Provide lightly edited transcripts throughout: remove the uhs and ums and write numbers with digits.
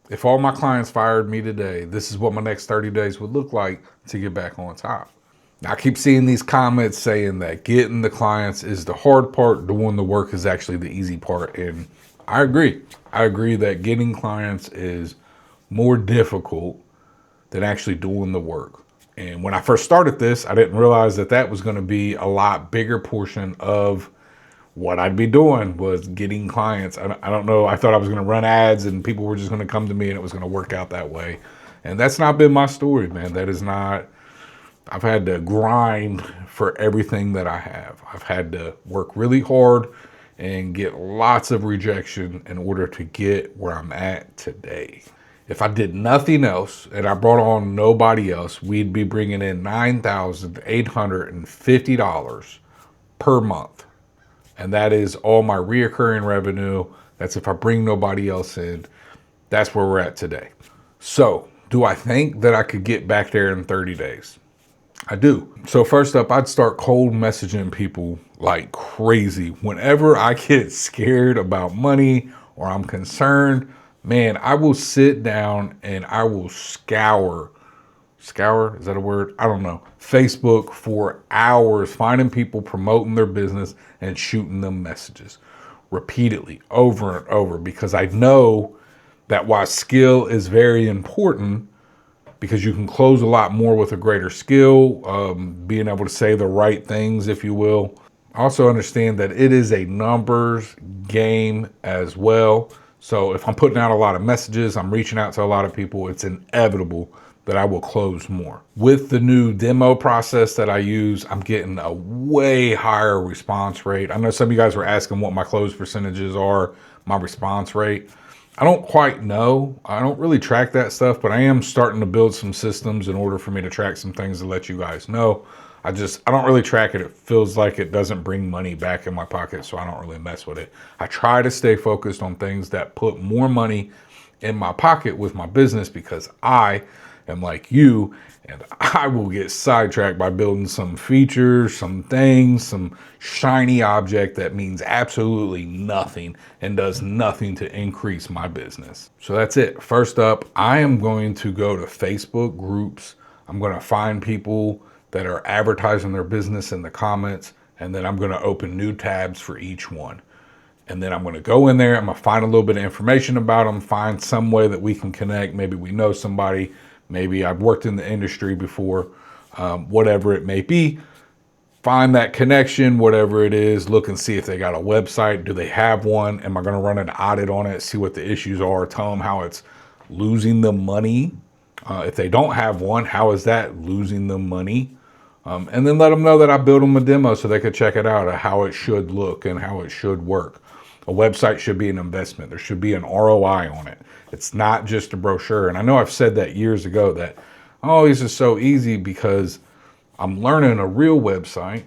If all my clients fired me today, this is what my next 30 days would look like to get back on top. Now, I keep seeing these comments saying that getting the clients is the hard part, doing the work is actually the easy part. And I agree. I agree that getting clients is more difficult than actually doing the work. And when I first started this, I didn't realize that that was going to be a lot bigger portion of what I'd be doing was getting clients. I don't know. I thought I was going to run ads and people were just going to come to me and it was going to work out that way. And that's not been my story, man. That is not. I've had to grind for everything that I have. I've had to work really hard and get lots of rejection in order to get where I'm at today. If I did nothing else and I brought on nobody else, we'd be bringing in $9,850 per month. And that is all my reoccurring revenue. That's if I bring nobody else in. That's where we're at today. So, do I think that I could get back there in 30 days? I do. So first up, I'd start cold messaging people like crazy. Whenever I get scared about money or I'm concerned, man, I will sit down and I will scour, is that a word? I don't know. Facebook for hours, finding people promoting their business and shooting them messages repeatedly over and over, because I know that while skill is very important, because you can close a lot more with a greater skill, being able to say the right things, if you will. Also understand that it is a numbers game as well. So if I'm putting out a lot of messages, I'm reaching out to a lot of people, it's inevitable that I will close more. With the new demo process that I use, I'm getting a way higher response rate. I know some of you guys were asking what my close percentages are, my response rate. I don't quite know. I don't really track that stuff, but I am starting to build some systems in order for me to track some things to let you guys know. I don't really track it. It feels like it doesn't bring money back in my pocket, so I don't really mess with it. I try to stay focused on things that put more money in my pocket with my business, because I am like you, and I will get sidetracked by building some features, some things, some shiny object that means absolutely nothing and does nothing to increase my business. So that's it. First up, I am going to go to Facebook groups. I'm going to find people that are advertising their business in the comments, and then I'm going to open new tabs for each one. And then I'm going to go in there, I'm going to find a little bit of information about them, find some way that we can connect. Maybe we know somebody, maybe I've worked in the industry before, whatever it may be. Find that connection, whatever it is, look and see if they got a website. Do they have one? Am I going to run an audit on it, see what the issues are, tell them how it's losing them money. If they don't have one, how is that losing them money? And then let them know that I built them a demo so they could check it out, how it should look and how it should work. A website should be an investment. There should be an ROI on it. It's not just a brochure. And I know I've said that years ago that, oh, this is so easy, because I'm learning a real website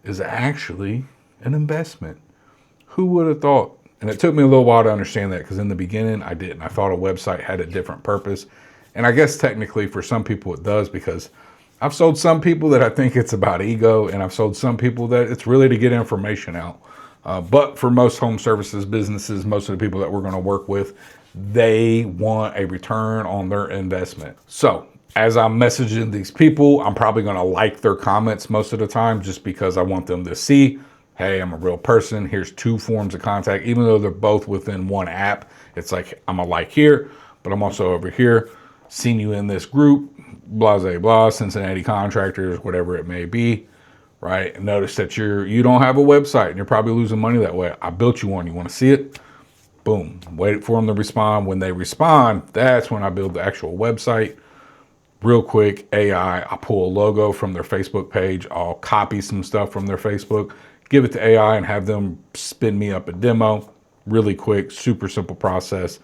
is actually an investment. Who would have thought? And it took me a little while to understand that, because in the beginning I didn't. I thought a website had a different purpose. And I guess technically for some people it does, because I've sold some people that I think it's about ego, and I've sold some people that it's really to get information out. But for most home services businesses, most of the people that we're going to work with, they want a return on their investment. So as I'm messaging these people, I'm probably going to like their comments most of the time, just because I want them to see, hey, I'm a real person. Here's two forms of contact. Even though they're both within one app, it's like I'm a like here, but I'm also over here. Seen you in this group, blah, blah, blah, Cincinnati contractors, whatever it may be. Right? Notice that you don't have a website and you're probably losing money that way. I built you one. You want to see it? Boom. Wait for them to respond. When they respond, that's when I build the actual website. Real quick, AI, I pull a logo from their Facebook page. I'll copy some stuff from their Facebook, give it to AI, and have them spin me up a demo. Really quick, super simple process.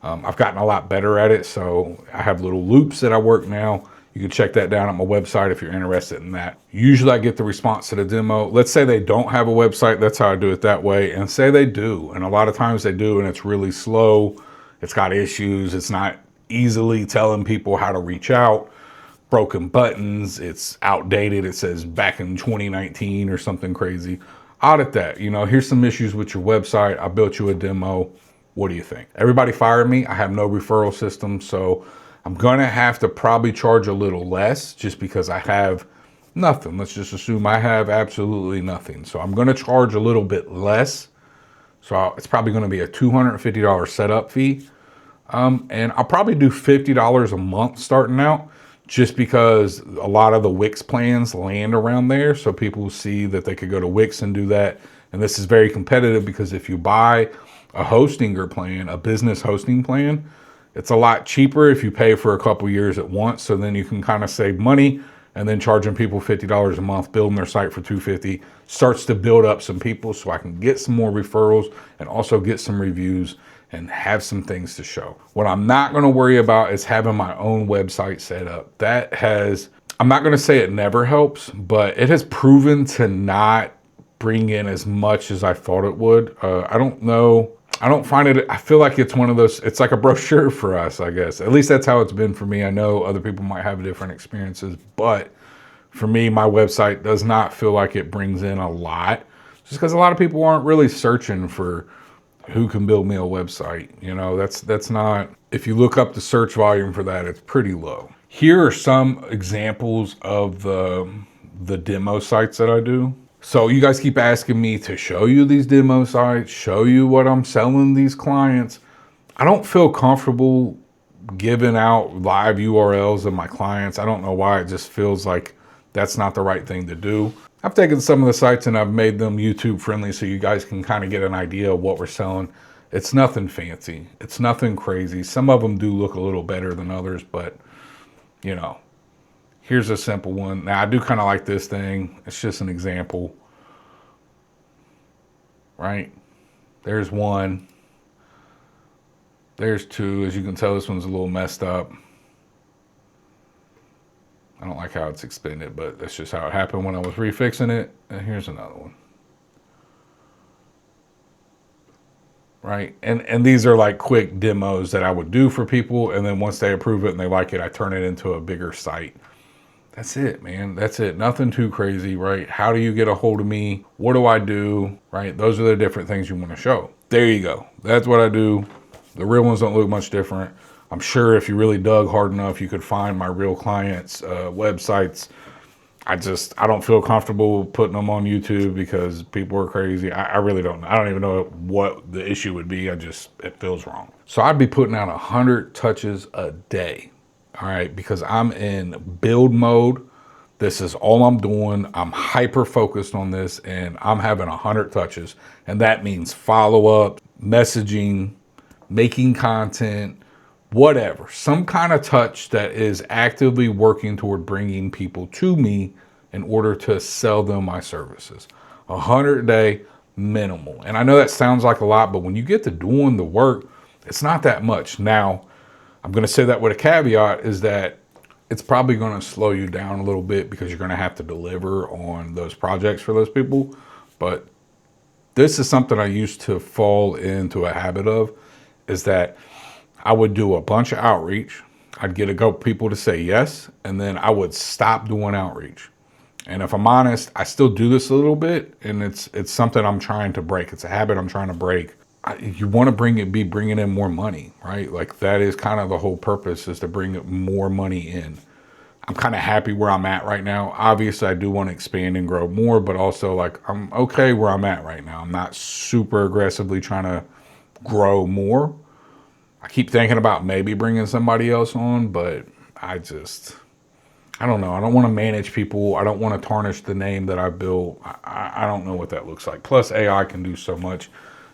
I've gotten a lot better at it, so I have little loops that I work now. You can check that down on my website if you're interested in that. Usually I get the response to the demo. Let's say they don't have a website. That's how I do it that way. And say they do. And a lot of times they do, and it's really slow. It's got issues. It's not easily telling people how to reach out. Broken buttons. It's outdated. It says back in 2019 or something crazy. Audit that. Here's some issues with your website. I built you a demo. What do you think? Everybody fired me. I have no referral system, so I'm gonna have to probably charge a little less just because I have nothing. Let's just assume I have absolutely nothing. So I'm gonna charge a little bit less. So it's probably gonna be a $250 setup fee. And I'll probably do $50 a month starting out, just because a lot of the Wix plans land around there. So people see that they could go to Wix and do that. And this is very competitive because if you buy a Hostinger plan, a business hosting plan, it's a lot cheaper if you pay for a couple years at once. So then you can kind of save money, and then charging people $50 a month, building their site for $250 starts to build up some people so I can get some more referrals and also get some reviews and have some things to show. What I'm not going to worry about is having my own website set up. I'm not going to say it never helps, but it has proven to not bring in as much as I thought it would. I don't know. I don't find it, I feel like it's one of those, it's like a brochure for us, I guess. At least that's how it's been for me. I know other people might have different experiences, but for me, my website does not feel like it brings in a lot, just because a lot of people aren't really searching for who can build me a website. You know, that's not, if you look up the search volume for that, it's pretty low. Here are some examples of the demo sites that I do. So you guys keep asking me to show you these demo sites, show you what I'm selling these clients. I don't feel comfortable giving out live URLs of my clients. I don't know why. It just feels like that's not the right thing to do. I've taken some of the sites and I've made them YouTube friendly so you guys can kind of get an idea of what we're selling. It's nothing fancy. It's nothing crazy. Some of them do look a little better than others, but you know, here's a simple one. Now I do kind of like this thing. It's just an example, right? There's one. There's two. As you can tell, this one's a little messed up. I don't like how it's extended, but that's just how it happened when I was refixing it. And here's another one. Right? And these are like quick demos that I would do for people. And then once they approve it and they like it, I turn it into a bigger site. That's it, man. That's it. Nothing too crazy, right? How do you get a hold of me? What do I do? Right? Those are the different things you want to show. There you go. That's what I do. The real ones don't look much different. I'm sure if you really dug hard enough, you could find my real clients' websites. I don't feel comfortable putting them on YouTube because people are crazy. I really don't know. I don't even know what the issue would be. It feels wrong. So I'd be putting out 100 touches a day. All right, because I'm in build mode. This is all I'm doing. I'm hyper focused on this and I'm having 100 touches. And that means follow up, messaging, making content, whatever, some kind of touch that is actively working toward bringing people to me in order to sell them my services. 100 a day minimal. And I know that sounds like a lot, but when you get to doing the work, it's not that much. Now, I'm going to say that with a caveat is that it's probably going to slow you down a little bit because you're going to have to deliver on those projects for those people. But this is something I used to fall into a habit of, is that I would do a bunch of outreach. I'd get a couple people to say yes, and then I would stop doing outreach. And if I'm honest, I still do this a little bit, and it's something I'm trying to break. It's a habit I'm trying to break. You want to be bringing in more money, right? Like that is kind of the whole purpose, is to bring more money in. I'm kind of happy where I'm at right now. Obviously, I do want to expand and grow more, but also like I'm okay where I'm at right now. I'm not super aggressively trying to grow more. I keep thinking about maybe bringing somebody else on, but I don't know. I don't want to manage people. I don't want to tarnish the name that I built. I don't know what that looks like. Plus AI can do so much.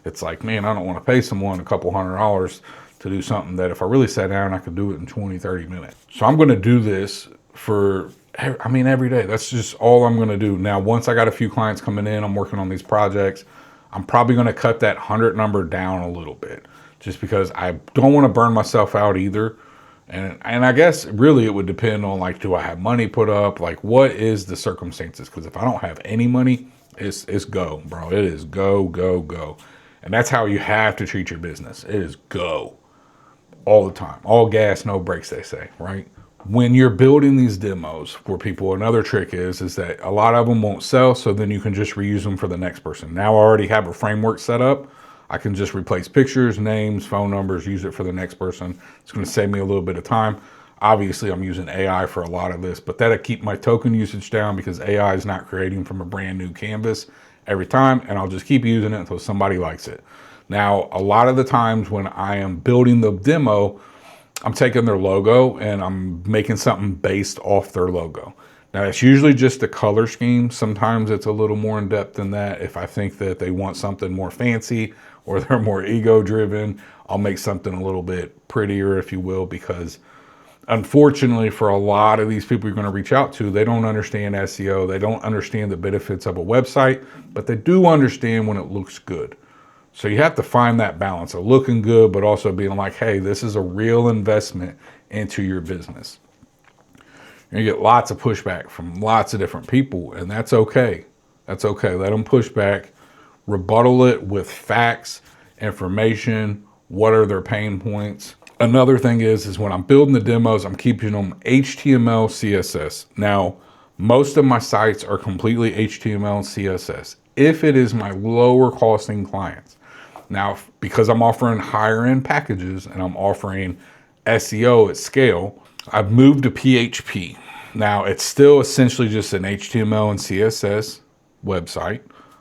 It's like, man, I don't want to pay someone a couple $100 to do something that if I really sat down, I could do it in 20, 30 minutes. So I'm going to do this every day. That's just all I'm going to do. Now, once I got a few clients coming in, I'm working on these projects. I'm probably going to cut that 100 number down a little bit just because I don't want to burn myself out either. And I guess really it would depend on like, do I have money put up? Like what is the circumstances? Because if I don't have any money, it's go, bro. It is go, go, go. And that's how you have to treat your business. It is go all the time. All gas, no brakes, they say, right? When you're building these demos for people, another trick is that a lot of them won't sell. So then you can just reuse them for the next person. Now I already have a framework set up. I can just replace pictures, names, phone numbers, use it for the next person. It's going to save me a little bit of time. Obviously, I'm using AI for a lot of this, but that'll keep my token usage down because AI is not creating from a brand new canvas every time, and I'll just keep using it until somebody likes it. Now, a lot of the times when I am building the demo, I'm taking their logo and I'm making something based off their logo. Now, it's usually just a color scheme. Sometimes it's a little more in depth than that. If I think that they want something more fancy or they're more ego driven, I'll make something a little bit prettier, if you will, because unfortunately for a lot of these people you're going to reach out to, they don't understand SEO. They don't understand the benefits of a website, but they do understand when it looks good. So you have to find that balance of looking good, but also being like, hey, this is a real investment into your business. You get lots of pushback from lots of different people, and that's okay. That's okay. Let them push back, rebuttal it with facts, information, what are their pain points. Another thing is when I'm building the demos, I'm keeping them HTML, CSS. Now, most of my sites are completely HTML and CSS. If it is my lower costing clients. Now, because I'm offering higher end packages and I'm offering SEO at scale, I've moved to PHP. Now, it's still essentially just an HTML and CSS website.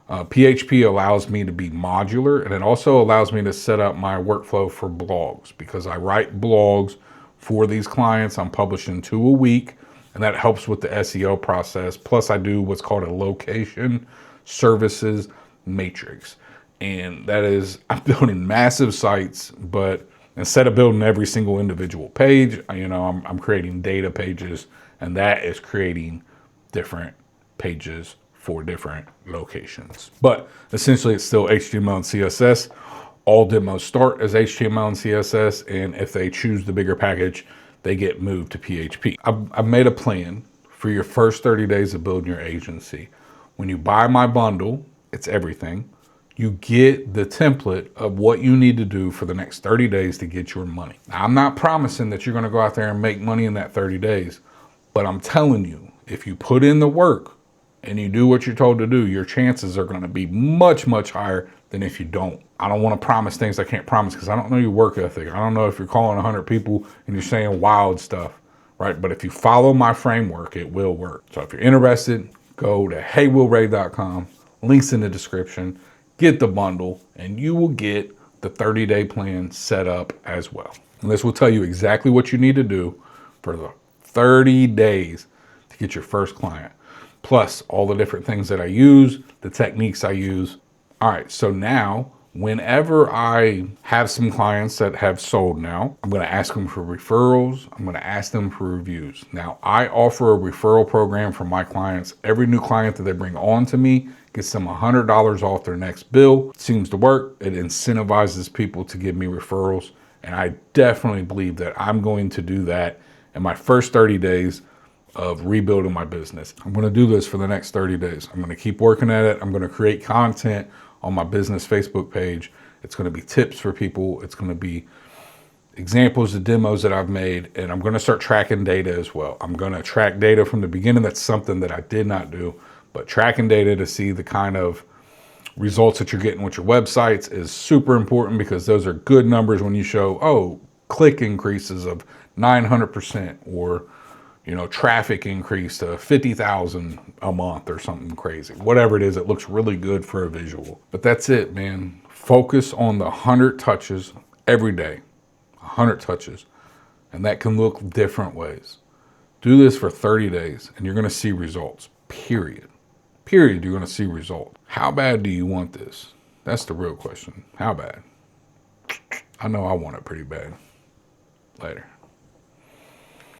PHP allows me to be modular, and it also allows me to set up my workflow for blogs because I write blogs for these clients. I'm publishing 2 a week, and that helps with the SEO process. Plus, I do what's called a location services matrix. And that is, I'm building massive sites, but instead of building every single individual page, I'm creating data pages, and that is creating different pages for different locations. But essentially, it's still HTML and CSS. All demos start as HTML and CSS, and if they choose the bigger package, they get moved to PHP. I've made a plan for your first 30 days of building your agency. When you buy my bundle, it's everything. You get the template of what you need to do for the next 30 days to get your money. Now, I'm not promising that you're going to go out there and make money in that 30 days, but I'm telling you, if you put in the work and you do what you're told to do, your chances are going to be much, much higher than if you don't. I don't want to promise things I can't promise because I don't know your work ethic. I don't know if you're calling 100 people and you're saying wild stuff, right? But if you follow my framework, it will work. So if you're interested, go to heywillray.com, links in the description. Get the bundle, and you will get the 30-day plan set up as well. And this will tell you exactly what you need to do for the 30 days to get your first client, plus all the different things that I use, the techniques I use. All right, so now, whenever I have some clients that have sold now, I'm going to ask them for referrals. I'm going to ask them for reviews. Now, I offer a referral program for my clients. Every new client that they bring on to me gets them $100 off their next bill. It seems to work. It incentivizes people to give me referrals. And I definitely believe that I'm going to do that in my first 30 days of rebuilding my business. I'm going to do this for the next 30 days. I'm going to keep working at it. I'm going to create content on my business Facebook page. It's going to be tips for people. It's going to be examples of demos that I've made. And I'm going to start tracking data as well. I'm going to track data from the beginning. That's something that I did not do. But tracking data to see the kind of results that you're getting with your websites is super important because those are good numbers when you show, oh, click increases of 900% or, traffic increase to 50,000 a month or something crazy. Whatever it is, it looks really good for a visual. But that's it, man. Focus on the 100 touches every day, 100 touches. And that can look different ways. Do this for 30 days and you're going to see results, period. You're going to see results. How bad do you want this? That's the real question. How bad? I know I want it pretty bad. Later.